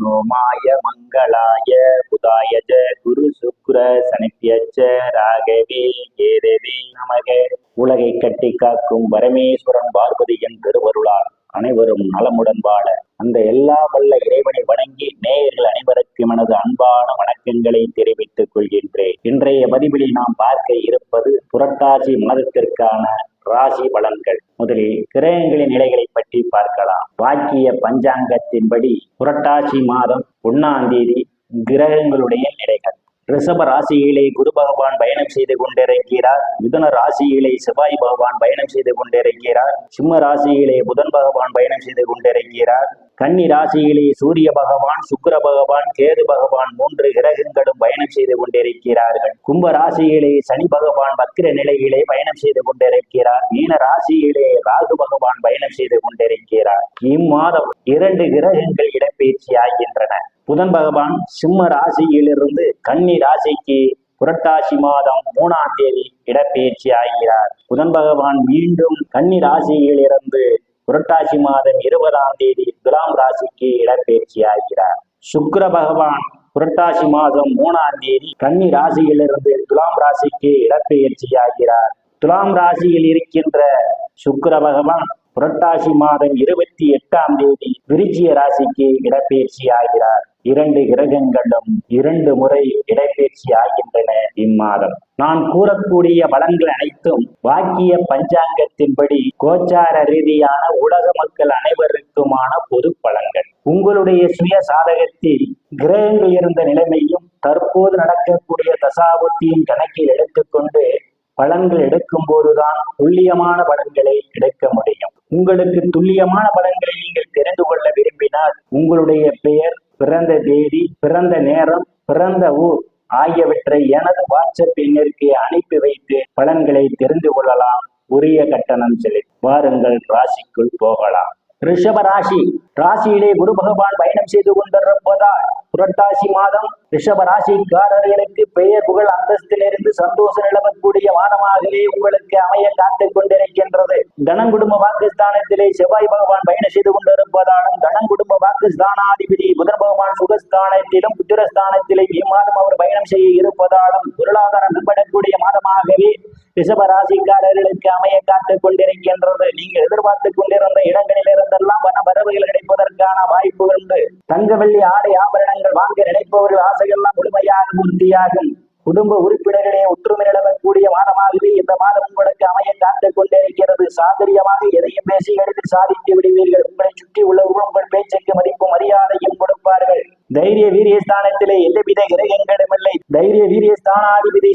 சோமாய மங்களாய புதாயஜ குரு சுக்ர சனித்யச்ச ராகவே கேதவே நமக. உலகை கட்டி காக்கும் பரமேஸ்வரன் பார்வதியின் திருவருளால் அனைவரும் நலமுடன் வாழ அந்த எல்லா வல்ல இறைவனை வணங்கி நேயர்கள் அனைவருக்கும் எனது அன்பான வணக்கங்களை தெரிவித்துக் கொள்கின்றேன். இன்றைய பதிவில் நாம் பார்க்க இருப்பது புரட்டாசி மாதத்திற்கான ராசி பலன்கள். முதலில் கிரகங்களின் நிலைகளை பற்றி பார்க்கலாம். வாக்கிய பஞ்சாங்கத்தின்படி புரட்டாசி மாதம் 1ஆம் தேதி கிரகங்களுடைய நிலைகள். ரிஷப ராசியிலே குரு பகவான் பயணம் செய்து கொண்டிருக்கிறார். மிதுன ராசியிலே செவ்வாய் பகவான் பயணம் செய்து கொண்டிருக்கிறார். சிம்ம ராசியிலே புதன் பகவான் பயணம் செய்து கொண்டிருக்கிறார். கன்னி ராசியிலே சூரிய பகவான், சுக்கிர பகவான், கேது பகவான் 3 கிரகங்களும் பயணம் செய்து கொண்டிருக்கிறார்கள். கும்ப ராசியிலே சனி பகவான் வக்கிர நிலையிலே பயணம் செய்து கொண்டிருக்கிறார். மீன ராசியிலே ராகு பகவான் பயணம் செய்து கொண்டிருக்கிறார். இம்மாதம் 2 கிரகங்கள் இடப்பெயர்ச்சி ஆகின்றன. புதன் பகவான் சிம்ம ராசியிலிருந்து கன்னி ராசிக்கு புரட்டாசி மாதம் 3ஆம் தேதி இடப்பெயர்ச்சி ஆகிறார். புதன் பகவான் மீண்டும் கன்னி ராசியிலிருந்து புரட்டாசி மாதம் 20ஆம் தேதி துலாம் ராசிக்கு இடப்பெயர்ச்சி ஆகிறார். சுக்கிர பகவான் புரட்டாசி மாதம் 3ஆம் தேதி கன்னி ராசியிலிருந்து துலாம் ராசிக்கு இடப்பெயர்ச்சி ஆகிறார். துலாம் ராசியில் இருக்கின்ற சுக்கிர பகவான் புரட்டாசி மாதம் 28ஆம் தேதி விருச்சிக ராசிக்கு இடப்பெயர்ச்சி ஆகிறார். 2 கிரகங்களும் 2 முறை இடப்பெயர்ச்சி ஆகின்றன இம்மாதம். நான் கூறக்கூடிய பலன்கள் அனைத்தும் வாக்கிய பஞ்சாங்கத்தின்படி கோச்சார ரீதியான உலக மக்கள் அனைவருக்குமான பொது பலன்கள். உங்களுடைய சுய சாதகத்தில் கிரகங்கள் இருந்த நிலைமையும் தற்போது நடக்கக்கூடிய தசாபுத்தியின் கணக்கில் எடுத்துக்கொண்டு பலன்கள் எடுக்கும் போதுதான் துல்லியமான பலன்களை எடுக்க முடியும். உங்களுக்கு துல்லியமான பலன்களை நீங்கள் தெரிந்து கொள்ள விரும்பினால் உங்களுடைய பெயர், பிறந்த தேதி, பிறந்த நேரம், பிறந்த ஊர் ஆகியவற்றை எனது வாட்ஸ்அப் எண்ணிற்கு அனுப்பி வைத்து பலன்களை தெரிந்து கொள்ளலாம். உரிய கட்டணம் செலுத்தி வாருங்கள் ராசிக்குள் போகலாம். ரிஷப ராசி ராசியிலே குரு பகவான் பயணம் செய்து கொண்டிருப்பதால் புரட்டாசி மாதம் ரிஷப ராசிக்காரர்களுக்கு பெயர் புகழ் அந்தஸ்திலிருந்து சந்தோஷம் நிலவக்கூடிய மாதமாகவே உங்களுக்கு அமைய காத்துக் கொண்டிருக்கின்றது. தனங்குடும்ப வாக்குஸ்தானத்திலே செவ்வாய் பகவான் பயணம் செய்து கொண்டிருப்பதாலும் தனங்குடும்ப வாக்குஸ்தானாதிபதி புதன் பகவான் சுகஸ்தானத்திலும் புத்திரஸ்தானத்திலே இம்மாதம் அவர் பயணம் செய்ய இருப்பதாலும் பொருளாதாரம் மேம்படக்கூடிய மாதமாகவே ரிஷப ராசிக்காரர்களுக்கு அமைய காத்துக் கொண்டிருக்கின்றது. நீங்கள் எதிர்பார்த்துக் கொண்டிருந்த இடங்களில் இருந்தெல்லாம் பண வரவுகள் கிடைப்பதற்கான வாய்ப்புகள் உண்டு. தங்க வெள்ளி ஆடை ஆபரணங்கள் வாங்க நினைப்பவர்கள் ஆசையெல்லாம் முழுமையாக பூர்த்தியாகும். குடும்ப உறுப்பினர்களே ஒற்றுமை நிலவக்கூடிய மாதமாகவே இந்த மாதம் உங்களுக்கு அமைய காத்துக் கொண்டிருக்கிறது. சாதுரியமாக எதையும் பேசி எடுத்து சாதித்து விடுவீர்கள். உங்களை சுற்றி உள்ளவர்கள் உங்கள் பேச்சுக்கு மதிப்பு மரியாதையும் கொடுப்பார்கள். தைரிய வீரியஸ்தானத்திலே எந்தவித கிரகங்களும் இல்லை. தைரிய வீரியஸ்தானாதிபதி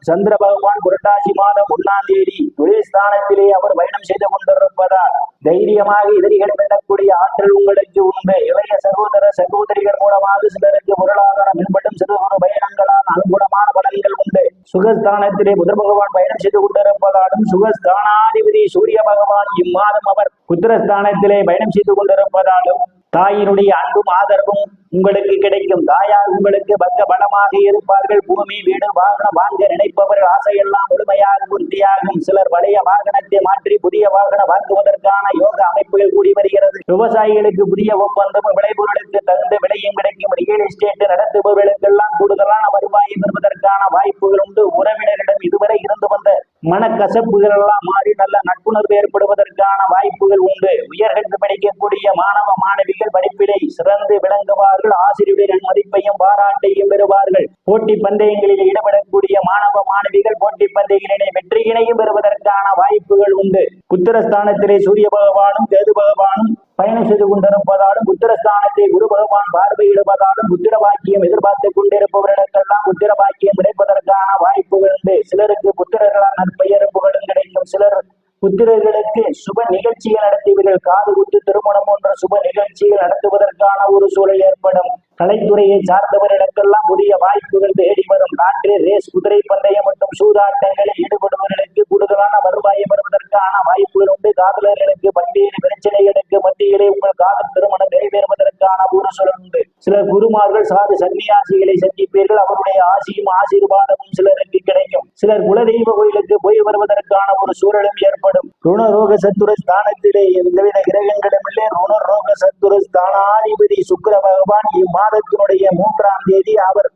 சந்திர பகவான் புரட்டாசி மாதம் 1ஆம் தேதி தொழில் ஸ்தானத்திலே அவர் பயணம் செய்து கொண்டிருப்பதால் தைரியமாக எதிரிகள் வெல்லக்கூடிய ஆற்றல் உங்களுக்கு உண்டு. இளைய சகோதர சகோதரிகள் மூலமாக சிலருக்கு பொருளாதாரம் மேம்படும். சிறு பயணங்களால் அனுகூலமான பலன்கள் உண்டு. சுகஸ்தானத்திலே புதன் பகவான் பயணம் செய்து கொண்டிருப்பதாலும் சுகஸ்தானாதிபதி சூரிய பகவான் இம்மாதம் அவர் புத்திரஸ்தானத்திலே பயணம் செய்து கொண்டிருப்பதாலும் தாயினுடைய அன்பும் ஆதரவும் உங்களுக்கு கிடைக்கும். தாயார் உங்களுக்கு பக்க பலமாக இருப்பார்கள். பூமி, வீடு, வாகனம் வாங்க நினைப்பவர்கள் ஆசையெல்லாம் முழுமையாக பூர்த்தியாகும். சிலர் பழைய வாகனத்தை மாற்றி புதிய வாகனம் வாங்குவதற்கான யோக அமைப்புகள் கூடி வருகிறது. விவசாயிகளுக்கு புதிய ஒப்பந்தமும் விளைபொருளுக்கு தகுந்த விலையும் கிடைக்கும். ரியல் எஸ்டேட் நடத்துபவர்களுக்கெல்லாம் கூடுதலான வருவாயை பெறுவதற்கான வாய்ப்புகள் உண்டு. உறவினரிடம் இதுவரை இருந்து வந்த மனக்கசப்புகள் எல்லாம் மாறி நல்ல நட்புணர்வு ஏற்படுவதற்கான வாய்ப்புகள் உண்டு. உயர்கல்வி படிக்கக்கூடிய மாணவ மாணவிகள் படிப்பிலே சிறந்து விளங்குவார்கள். ஆசிரியர்களின் மதிப்பையும் பாராட்டையும் பெறுவார்கள். போட்டி பந்தயங்களில் ஈடுபடக்கூடிய மாணவ மாணவிகள் போட்டி பந்தயங்களிலே வெற்றியினையும் பெறுவதற்கான வாய்ப்புகள் உண்டு. புத்திரஸ்தானத்திலே சூரிய பகவானும் கேது பகவானும் பயணம் செய்து கொண்டிருப்பதாலும் புத்திரஸ்தானத்தை குரு பகவான் பார்வையிடுவதாலும் புத்திர பாக்கியம் எதிர்பார்த்துக் கொண்டிருப்பவர்களுக்கெல்லாம் புத்திர பாக்கியம் கிடைப்பதற்கான வாய்ப்புகள் உண்டு. சிலருக்கு புத்திரர்களால் நற்பெயரும் புகழும் கிடைக்கும். சிலர் புத்திரர்களுக்கு சுப நிகழ்ச்சிகள் நடத்துவீர்கள். காது குத்து, திருமணம் போன்ற சுப நிகழ்ச்சிகள் நடத்துவதற்கான ஒரு சூழல் ஏற்படும். கலைத்துறையை சார்ந்தவர்களுக்கெல்லாம் புதிய வாய்ப்புகள் தேடி வரும். நாட்டில் ரேஸ், குதிரை பந்தயம் மற்றும் சூதாட்டங்களில் ஈடுபடுபவர்களுக்கு கூடுதலான வருவாயை பெறுவதற்கான வாய்ப்புகள் உண்டு. காதலர்களுக்கு பல்வேறு பிரச்சனைகளுக்கு மத்தியிலே உங்கள் காதல் திருமணம் நிறைவேறுவதற்கான ஒரு சூழல் உண்டு. சில குருமார்கள் சாது சன்னியாசிகளை சந்திப்பீர்கள். அவருடைய ஆசியும் ஆசீர்வாதமும் சிலருக்கு கிடைக்கும். சிலர் குலதெய்வ கோயிலுக்கு போய் வருவதற்கான ஒரு சூழலும் ஏற்படும். ருணரோக சத்துர ஸ்தானத்திலே எந்தவித கிரகங்களும் இல்லை. மேலே ருணரோக சத்துரு ஸ்தானாதிபதி சுக்கிர பகவான் இம்மாதத்தினுடைய 3ஆம் தேதி அவர்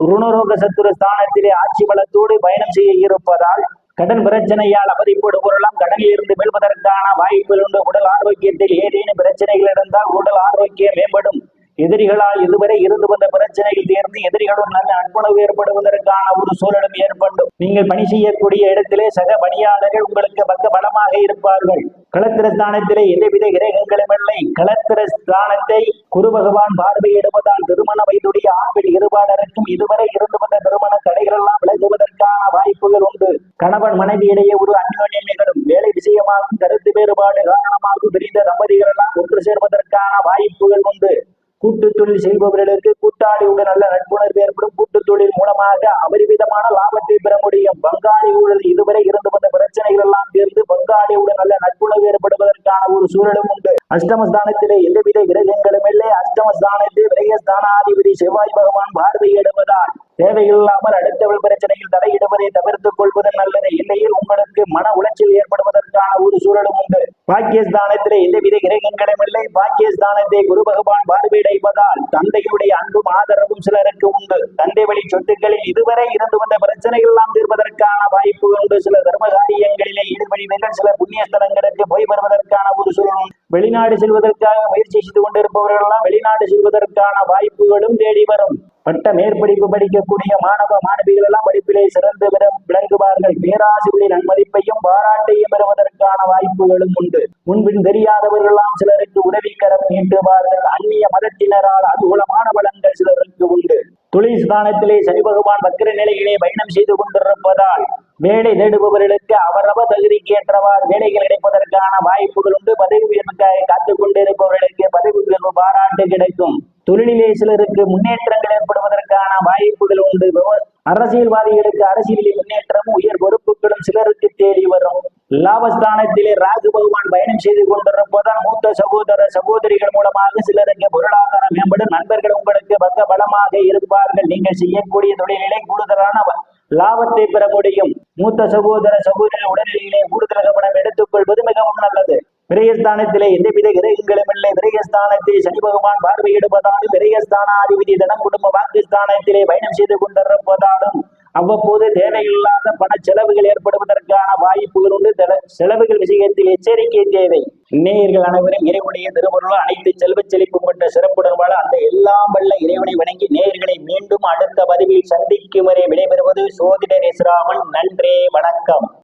ருணரோக சத்துரு ஸ்தானத்திலே ஆட்சி பலத்தோடு பயணம் செய்ய இருப்பதால் கடன் பிரச்சனையால் அவதிப்படுபவரெல்லாம் கடனில் இருந்து மீள்வதற்கான வாய்ப்புகள் உண்டு. உடல் ஆரோக்கியத்தில் ஏதேனும் பிரச்சனைகள் இருந்தால் உடல் ஆரோக்கியம் மேம்படும். எதிரிகளால் இதுவரை இருந்து வந்த பிரச்சனைகள் தேர்ந்து எதிரிகளும் நல்ல நட்புணர்வு ஏற்படுவதற்கான ஒரு சூழலும் ஏற்படும். நீங்கள் பணி செய்யக்கூடிய இடத்திலே சக பணியாளர்கள் உங்களுக்கு பக்க பலமாக இருப்பார்கள். களத்திரஸ்தானத்திலே எந்தவித கிரகங்களும் இல்லை. களத்திரஸ்தானத்தை குரு பகவான் பார்வையிடுவதால் திருமண வயதுடைய ஆண்கள் இருபாலருக்கும் இதுவரை இருந்து வந்த திருமண தடைகள் எல்லாம் விலகுவதற்கான வாய்ப்புகள் உண்டு. கணவன் மனைவி இடையே ஒரு அந்யோன்யம் நிகழும். வேலை விஷயமாகவும் கருத்து வேறுபாடு காரணமாக பிரிந்த தம்பதிகள் எல்லாம் ஒன்று சேர்வதற்கான வாய்ப்புகள் உண்டு. கூட்டு தொழில் செய்பவர்களுக்கு கூட்டாளியுடன் நல்ல நட்புணர்வு ஏற்படும். கூட்டு தொழில் மூலமாக அபரிவிதமான லாபத்தை பெற முடியும். பங்காளியுடன் இதுவரை இருந்து வந்த பிரச்சனைகள் எல்லாம் தீர்ந்து பங்காளியுடன் நல்ல நட்புணர்வு ஏற்படுவதற்கான ஒரு சூழலும் உண்டு. அஷ்டமஸ்தானத்திலே எந்தவித கிரகங்களும் இல்லை. அஷ்டமஸ்தானத்தில் விரயஸ்தானாதிபதி செவ்வாய் பகவான் பார்வையிடுவதால் தேவையில்லாமல் அடுத்தவள் பிரச்சனையில் தலையிடுவதை தவிர்த்துக் கொள்வது நல்லது. இல்லையில் உங்களுக்கு மன உளைச்சல் ஏற்படுவதற்கான ஒரு சூழலும் உண்டு. பாக்கியஸ்தானத்திலே எந்தவித கிரகங்களும் இல்லை. பாக்கியஸ்தானத்தை குரு பகவான் பார்வையிடுவதால் தந்தையுடைய அன்பும் ஆதரவும் சிலருக்கு உண்டு. தந்தை வழி சொத்துக்களில் இதுவரை இருந்து வந்த பிரச்சனைகள் எல்லாம் தீர்ப்பதற்கான வாய்ப்புகள் உண்டு. சில தர்ம காரியங்களிலே ஈடுபடுவீர்கள். சில புண்ணிய ஸ்தலங்களுக்கு போய் வருவதற்கான ஒரு சூழலும். வெளிநாடு செல்வதற்காக முயற்சி செய்து கொண்டிருப்பவர்கள் எல்லாம் வெளிநாடு செல்வதற்கான வாய்ப்புகளும் தேடி வரும். பட்ட மேற்படிப்பு படிக்கக்கூடிய மாணவ மாணவிகள் எல்லாம் படிப்பிலே சிறந்து விளங்குவார்கள். பேராசிரியர் நன்மதிப்பையும் பாராட்டையும் பெறுவதற்கான வாய்ப்புகளும் உண்டு. முன்பின் தெரியாதவர்கள் எல்லாம் சிலருக்கு உதவிக்கரம் நீட்டுவார்கள். அந்நிய மதத்தினரால் அனுகூலமான பலன்கள் சிலருக்கு உண்டு. தொழில் ஸ்தானத்திலே சனி பகவான் வக்கிர நிலையிலே பயணம் செய்து கொண்டிருப்பதால் வேலை தேடுபவர்களுக்கு அவரவர் தகுதிக்கு ஏற்றவாறு வேலைகள் கிடைப்பதற்கான வாய்ப்புகள் உண்டு. பதவி உயர்வுக்காக காத்துக் கொண்டிருப்பவர்களுக்கு பதவி உயர்வு பாராட்டு கிடைக்கும். தொழிலிலே சிலருக்கு முன்னேற்றங்கள் ஏற்படுவதற்கான வாய்ப்புகள் உண்டு. அரசியல்வாதிகளுக்கு அரசியலில் முன்னேற்றமும் உயர் பொறுப்புகளும் சிலருக்கு தேடி வரும். லாபஸ்தானத்திலே ராகு பகவான் பயணம் செய்து கொண்டிருப்பதால் மூத்த சகோதர சகோதரிகள் மூலமாக சிலருக்கு பொருளாதாரம் மேம்படும். நண்பர்கள் உங்களுக்கு பக்க பலமாக இருப்பார்கள். நீங்கள் செய்யக்கூடிய தொழிலிலே கூடுதலான லாபத்தை பெற முடியும். மூத்த சகோதர சகோதரிகள் உடல்நிலையிலே கூடுதல் கவனம் எடுத்துக் கொள்வது மிகவும் நல்லது. விரயஸ்தானத்திலே எந்தவித கிரகங்களும் இல்லை. விரயஸ்தானத்தில் சனி பகவான் பார்வையிடுவதாலும் விரயஸ்தானாதிபதி தனம் குடும்ப வாக்குஸ்தானத்திலே பயணம் செய்து கொண்டிருப்பதாலும் அவ்வப்போது தேவையில்லாத பண செலவுகள் ஏற்படுவதற்கான வாய்ப்புகள் உண்டு. செலவுகள் விஷயத்தில் எச்சரிக்கை தேவை. நேயர்கள் அனைவரும் இறைவனுடைய திருவருள் அனைத்து செல்வ செழிப்பு கொண்ட சிறப்புடன் வாழ அந்த எல்லாம் வல்ல இறைவனை வணங்கி நேயர்களை மீண்டும் அடுத்த பதிவில் சந்திக்கும் வரை விடைபெறுவது சோதிடர் எஸ் ராமன். நன்றி, வணக்கம்.